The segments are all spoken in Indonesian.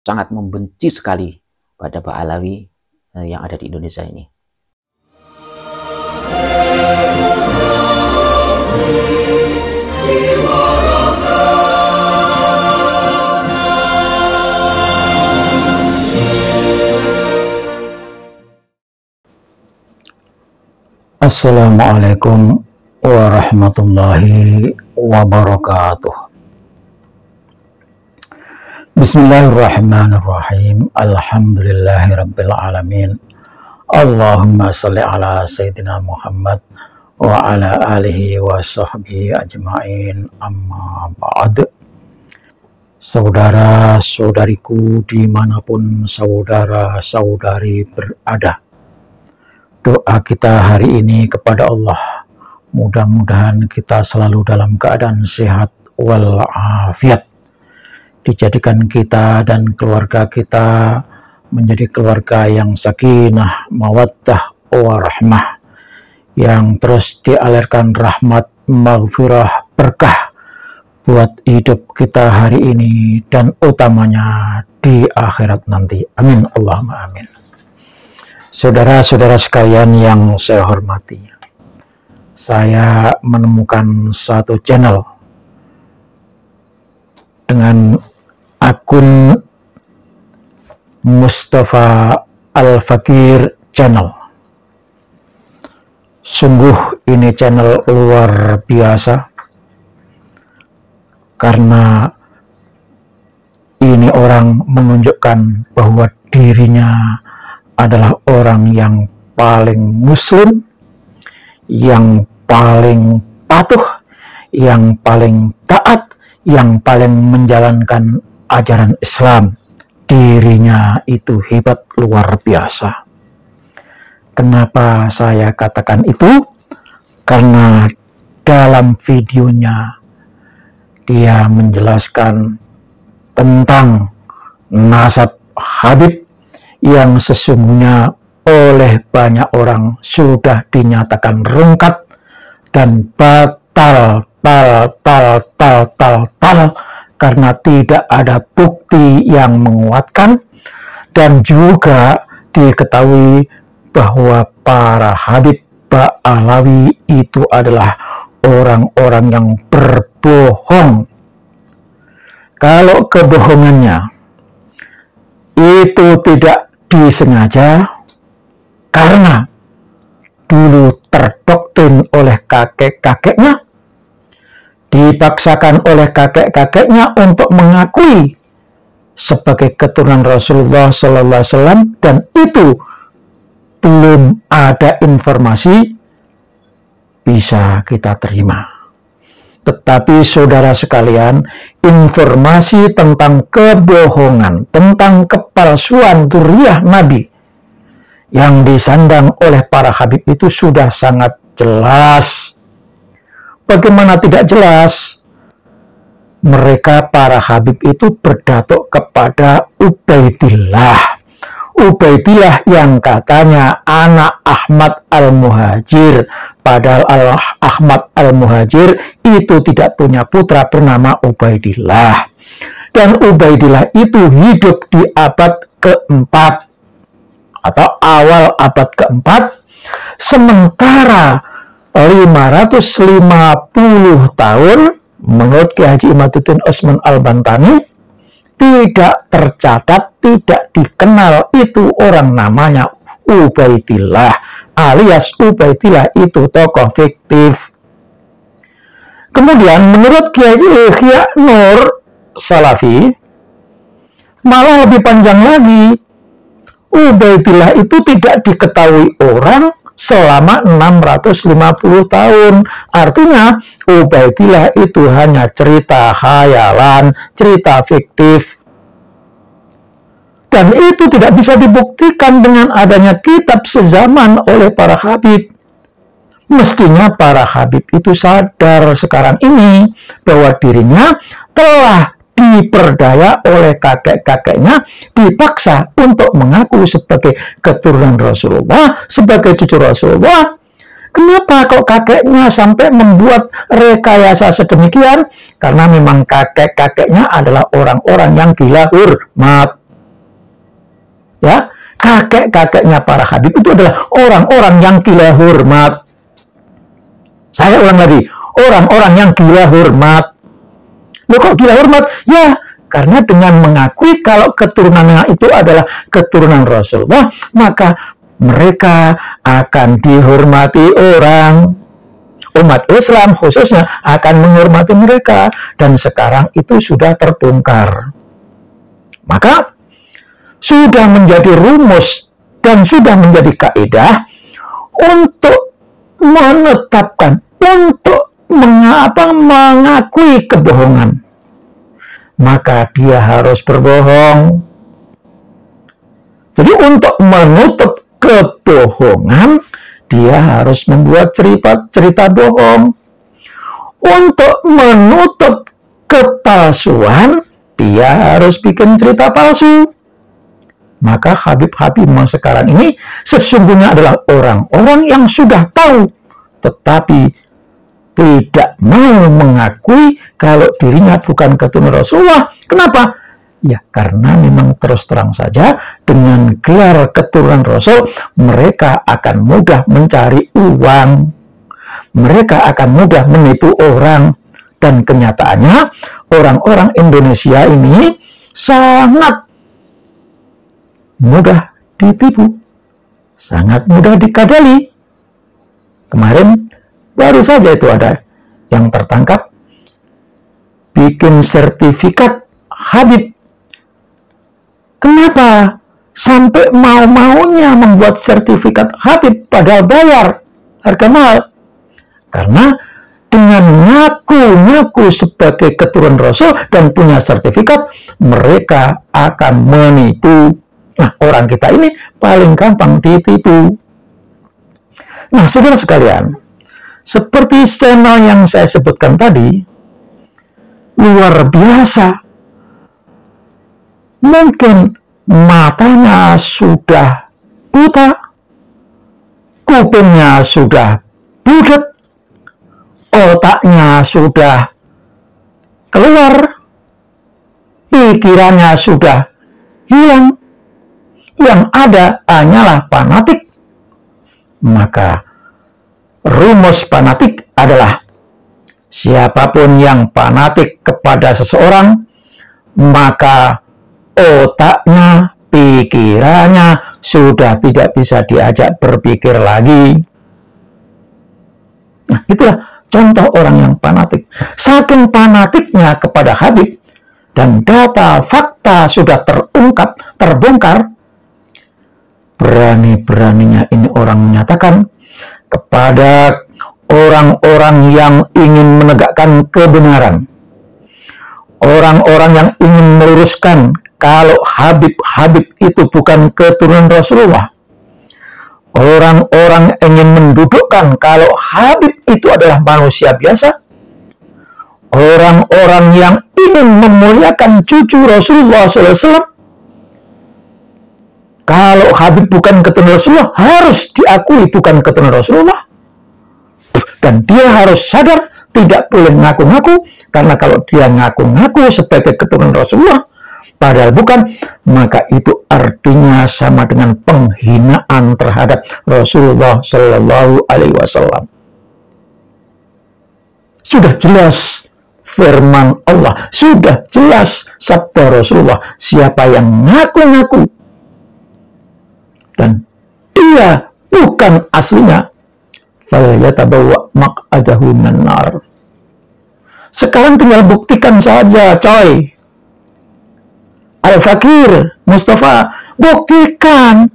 sangat membenci sekali pada Pak Alawi yang ada di Indonesia ini. Assalamualaikum warahmatullahi wabarakatuh. Bismillahirrahmanirrahim. Alhamdulillahirabbil alamin. Allahumma shalli ala sayyidina Muhammad wa ala alihi wa sahbihi ajmain. Amma ba'd. Saudara-saudariku dimanapun saudara-saudari berada, doa kita hari ini kepada Allah, mudah-mudahan kita selalu dalam keadaan sehat walafiat, dijadikan kita dan keluarga kita menjadi keluarga yang sakinah, mawaddah, warahmah, yang terus dialirkan rahmat, maghfirah, berkah buat hidup kita hari ini dan utamanya di akhirat nanti. Amin, Allahumma amin. Saudara-saudara sekalian yang saya hormati, saya menemukan satu channel dengan akun Mustafa Al-Fakir Channel. Sungguh ini channel luar biasa, karena ini orang menunjukkan bahwa dirinya adalah orang yang paling muslim, yang paling patuh, yang paling taat, yang paling menjalankan ajaran Islam. Dirinya itu hebat luar biasa. Kenapa saya katakan itu? Karena dalam videonya dia menjelaskan tentang nasab Habib yang sesungguhnya oleh banyak orang sudah dinyatakan rungkat dan batal karena tidak ada bukti yang menguatkan, dan juga diketahui bahwa para Habib Ba'alawi itu adalah orang-orang yang berbohong. Kalau kebohongannya itu tidak disengaja, karena dulu terdoktrin oleh kakek-kakeknya, dipaksakan oleh kakek-kakeknya untuk mengakui sebagai keturunan Rasulullah Sallallahu Alaihi Wasallam, dan itu belum ada informasi bisa kita terima. Tetapi saudara sekalian, informasi tentang kebohongan, tentang kepalsuan dzurriyyah Nabi yang disandang oleh para Habib itu sudah sangat jelas. Bagaimana tidak jelas? Mereka para Habib itu berdatuk kepada Ubaidillah. Ubaidillah yang katanya anak Ahmad Al-Muhajir, padahal Ahmad Al-Muhajir itu tidak punya putra bernama Ubaidillah, dan Ubaidillah itu hidup di abad keempat atau awal abad keempat, sementara 550 tahun menurut Ki Haji Imaduddin Osman Al-Bantani tidak tercatat, tidak dikenal itu orang namanya Ubaidillah, alias Ubaidillah itu tokoh fiktif. Kemudian menurut Kiai Ihya Nur Salafi malah lebih panjang lagi. Ubaidillah itu tidak diketahui orang selama 650 tahun. Artinya Ubaidillah itu hanya cerita khayalan, cerita fiktif. Dan itu tidak bisa dibuktikan dengan adanya kitab sezaman oleh para Habib. Mestinya para Habib itu sadar sekarang ini bahwa dirinya telah diperdaya oleh kakek-kakeknya, dipaksa untuk mengaku sebagai keturunan Rasulullah, sebagai cucu Rasulullah. Kenapa kok kakeknya sampai membuat rekayasa sedemikian? Karena memang kakek-kakeknya adalah orang-orang yang gila hormat. kakek-kakeknya para habib itu adalah orang-orang yang gila hormat. Saya ulang lagi, orang-orang yang gila hormat. Loh kok gila hormat? Ya, karena dengan mengakui kalau keturunannya itu adalah keturunan Rasulullah, maka mereka akan dihormati orang. Umat Islam khususnya akan menghormati mereka. Dan sekarang itu sudah terbongkar. Maka sudah menjadi rumus dan sudah menjadi kaidah untuk menetapkan, untuk mengakui kebohongan. Maka dia harus berbohong. Jadi untuk menutup kebohongan, dia harus membuat cerita bohong. Untuk menutup kepalsuan, dia harus bikin cerita palsu. Maka Habib-Habib sekarang ini sesungguhnya adalah orang-orang yang sudah tahu, tetapi tidak mau mengakui kalau dirinya bukan keturunan Rasulullah. Kenapa? Ya, karena memang terus terang saja dengan gelar keturunan Rasul, mereka akan mudah mencari uang. Mereka akan mudah menipu orang. Dan kenyataannya, orang-orang Indonesia ini sangat mudah ditipu. Sangat mudah dikadali. Kemarin baru saja itu ada yang tertangkap bikin sertifikat Habib. Kenapa sampai mau-maunya membuat sertifikat Habib padahal bayar harga mahal? Karena dengan ngaku-ngaku sebagai keturunan Rasul dan punya sertifikat, mereka akan menipu. Nah, orang kita ini paling gampang ditipu. Nah, saudara sekalian, seperti channel yang saya sebutkan tadi, luar biasa. Mungkin matanya sudah buta, kupingnya sudah budet, otaknya sudah keluar, pikirannya sudah hilang. Yang ada hanyalah fanatik. Maka rumus fanatik adalah siapapun yang fanatik kepada seseorang, maka otaknya, pikirannya sudah tidak bisa diajak berpikir lagi. Nah, itulah contoh orang yang fanatik. Saking fanatiknya kepada Habib dan data fakta sudah terungkap, terbongkar, berani-beraninya ini orang menyatakan kepada orang-orang yang ingin menegakkan kebenaran, orang-orang yang ingin meluruskan kalau Habib-Habib itu bukan keturunan Rasulullah, orang-orang ingin mendudukkan kalau Habib itu adalah manusia biasa, orang-orang yang ingin memuliakan cucu Rasulullah SAW, kalau Habib bukan keturunan Rasulullah, harus diakui bukan keturunan Rasulullah. Dan dia harus sadar, tidak boleh ngaku-ngaku, karena kalau dia ngaku-ngaku sebagai keturunan Rasulullah, padahal bukan, maka itu artinya sama dengan penghinaan terhadap Rasulullah Shallallahu Alaihi Wasallam. Sudah jelas firman Allah, sudah jelas sabda Rasulullah, siapa yang ngaku-ngaku dan dia bukan aslinya, falyatabawwa maq'adahu minan nar. Sekarang tinggal buktikan saja, coy. Al-Fakir Mustafa, buktikan.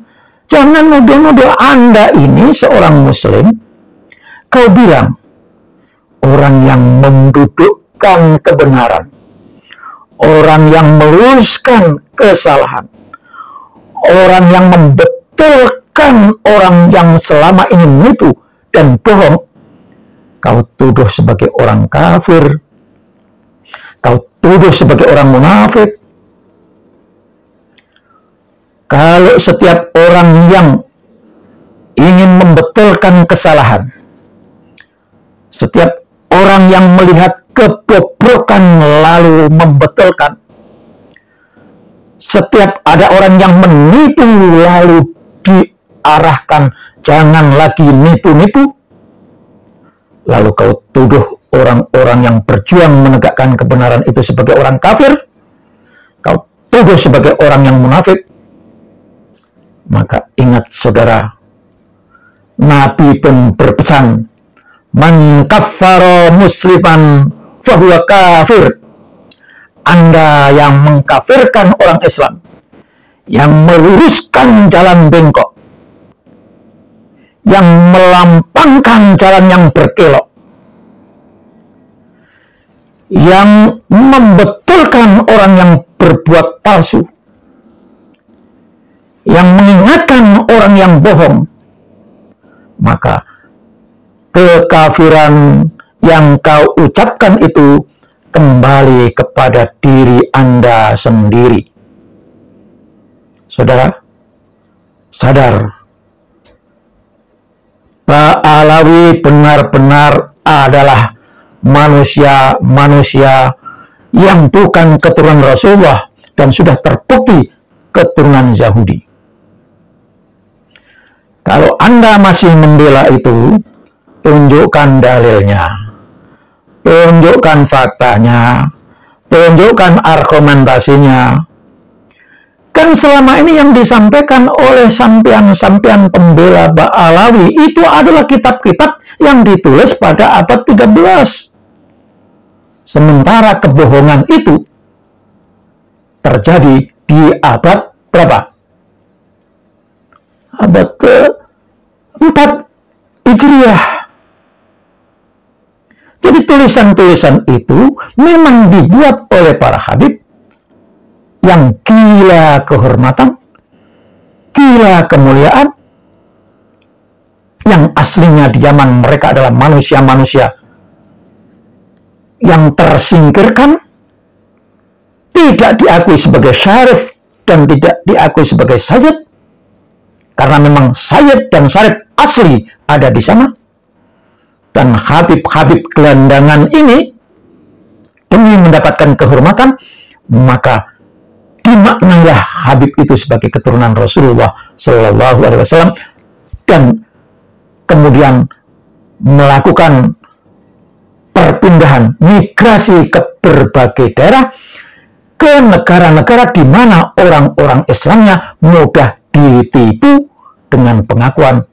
Jangan nuduh-nuduh Anda ini seorang muslim, kau bilang orang yang mendudukkan kebenaran, orang yang meluruskan kesalahan, orang yang membetulkan orang yang selama ini menipu dan bohong, kau tuduh sebagai orang kafir, kau tuduh sebagai orang munafik. Kalau setiap orang yang ingin membetulkan kesalahan, setiap orang yang melihat kebobrokan lalu membetulkan, setiap ada orang yang menipu lalu arahkan, jangan lagi nipu-nipu. Lalu kau tuduh orang-orang yang berjuang menegakkan kebenaran itu sebagai orang kafir, kau tuduh sebagai orang yang munafik. Maka ingat saudara, Nabi pun berpesan, man kaffara musliman fahuwa kafir. Anda yang mengkafirkan orang Islam, yang meluruskan jalan bengkok, yang melampangkan jalan yang berkelok, yang membetulkan orang yang berbuat palsu, yang mengingatkan orang yang bohong, maka kekafiran yang kau ucapkan itu kembali kepada diri Anda sendiri. Saudara, sadar, Ba'alawi benar-benar adalah manusia-manusia yang bukan keturunan Rasulullah dan sudah terbukti keturunan Yahudi. Kalau Anda masih membela itu, tunjukkan dalilnya, tunjukkan faktanya, tunjukkan argumentasinya. Kan selama ini yang disampaikan oleh sampean-sampean pembela Ba'alawi itu adalah kitab-kitab yang ditulis pada abad 13. Sementara kebohongan itu terjadi di abad berapa? Abad ke-4 Hijriah. Jadi tulisan-tulisan itu memang dibuat oleh para habib yang gila kehormatan, gila kemuliaan, yang aslinya di zaman mereka adalah manusia-manusia yang tersingkirkan, tidak diakui sebagai syarif dan tidak diakui sebagai sayyid, karena memang sayyid dan syarif asli ada di sana. Dan habib-habib gelandangan ini demi mendapatkan kehormatan, maka dimaknailah Habib itu sebagai keturunan Rasulullah Shallallahu Alaihi Wasallam dan kemudian melakukan perpindahan migrasi ke berbagai daerah ke negara-negara di mana orang-orang Islamnya mudah ditipu dengan pengakuan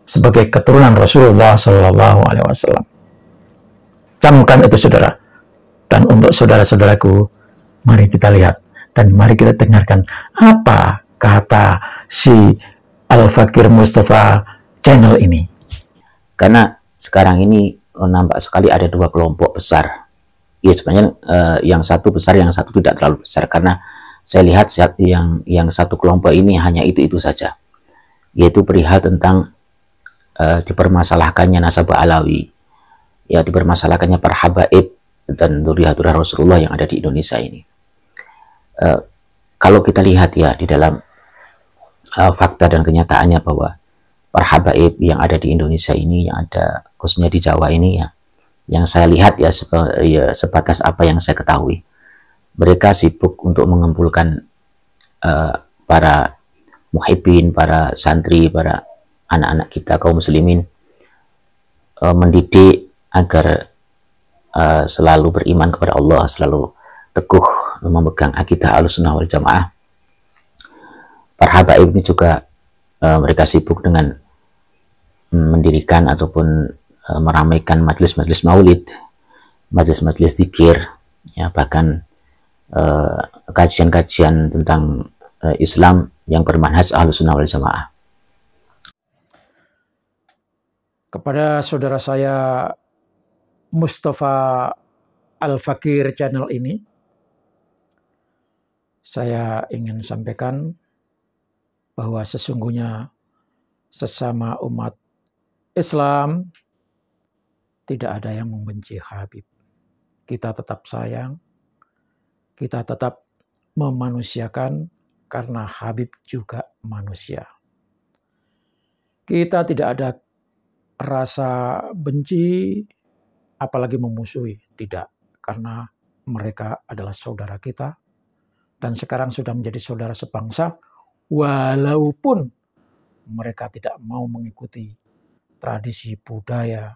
sebagai keturunan Rasulullah Shallallahu Alaihi Wasallam. Camkan itu saudara, dan untuk saudara-saudaraku, mari kita lihat dan mari kita dengarkan apa kata si Al-Fakir Mustafa channel ini. Karena sekarang ini nampak sekali ada dua kelompok besar. Ya sebenarnya yang satu besar, yang satu tidak terlalu besar. Karena saya lihat yang satu kelompok ini hanya itu saja, yaitu perihal tentang dipermasalahkannya nasabah Alawi, ya dipermasalahkannya para habaib dan dzurriyyah Rasulullah yang ada di Indonesia ini. Kalau kita lihat ya di dalam fakta dan kenyataannya bahwa para habaib yang ada di Indonesia ini, yang ada khususnya di Jawa ini ya, yang saya lihat ya, sebatas apa yang saya ketahui, mereka sibuk untuk mengumpulkan para muhibbin, para santri, para anak-anak kita kaum muslimin, mendidik agar selalu beriman kepada Allah, selalu teguh memegang akidah Ahlussunnah wal Jamaah. Para habaib ini juga mereka sibuk dengan mendirikan ataupun meramaikan majelis-majelis maulid, majelis-majelis zikir, ya bahkan kajian-kajian tentang Islam yang bermanhaj Ahlussunnah wal Jamaah. Kepada saudara saya Mustafa Al-Fakir channel ini, saya ingin sampaikan bahwa sesungguhnya sesama umat Islam tidak ada yang membenci Habib. Kita tetap sayang, kita tetap memanusiakan karena Habib juga manusia. Kita tidak ada rasa benci, apalagi memusuhi. Tidak, karena mereka adalah saudara kita dan sekarang sudah menjadi saudara sebangsa, walaupun mereka tidak mau mengikuti tradisi budaya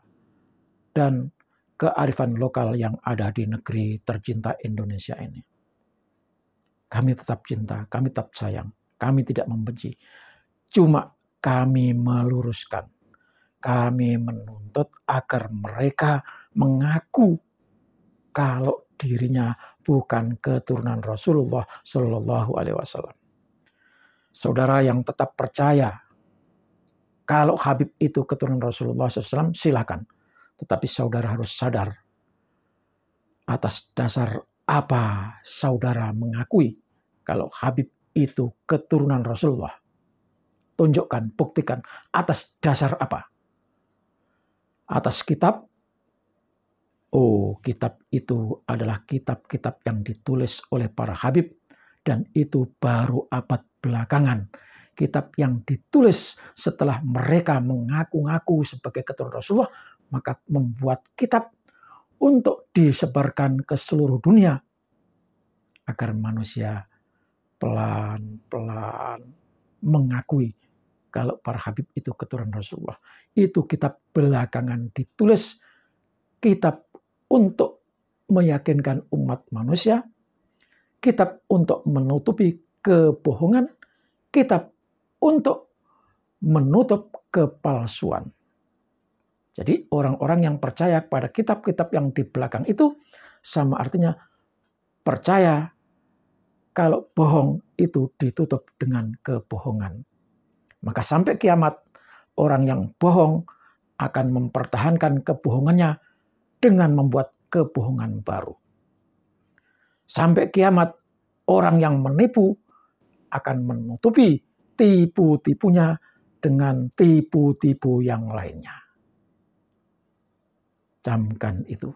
dan kearifan lokal yang ada di negeri tercinta Indonesia ini. Kami tetap cinta, kami tetap sayang, kami tidak membenci. Cuma kami meluruskan, kami menuntut agar mereka mengaku kalau dirinya bukan keturunan Rasulullah Shallallahu Alaihi Wasallam. Saudara yang tetap percaya kalau Habib itu keturunan Rasulullah SAW, silakan. Tetapi saudara harus sadar atas dasar apa saudara mengakui kalau Habib itu keturunan Rasulullah. Tunjukkan, buktikan atas dasar apa. Atas kitab. Oh, kitab itu adalah kitab-kitab yang ditulis oleh para Habib. Dan itu baru abad belakangan. Kitab yang ditulis setelah mereka mengaku-ngaku sebagai keturunan Rasulullah, maka membuat kitab untuk disebarkan ke seluruh dunia agar manusia pelan-pelan mengakui kalau para Habib itu keturunan Rasulullah. Itu kitab belakangan ditulis, kitab untuk meyakinkan umat manusia, kitab untuk menutupi kebohongan, kitab untuk menutup kepalsuan. Jadi orang-orang yang percaya pada kitab-kitab yang di belakang itu sama artinya percaya kalau bohong itu ditutup dengan kebohongan. Maka sampai kiamat orang yang bohong akan mempertahankan kebohongannya dengan membuat kebohongan baru. Sampai kiamat, orang yang menipu akan menutupi tipu-tipunya dengan tipu-tipu yang lainnya. Camkan itu.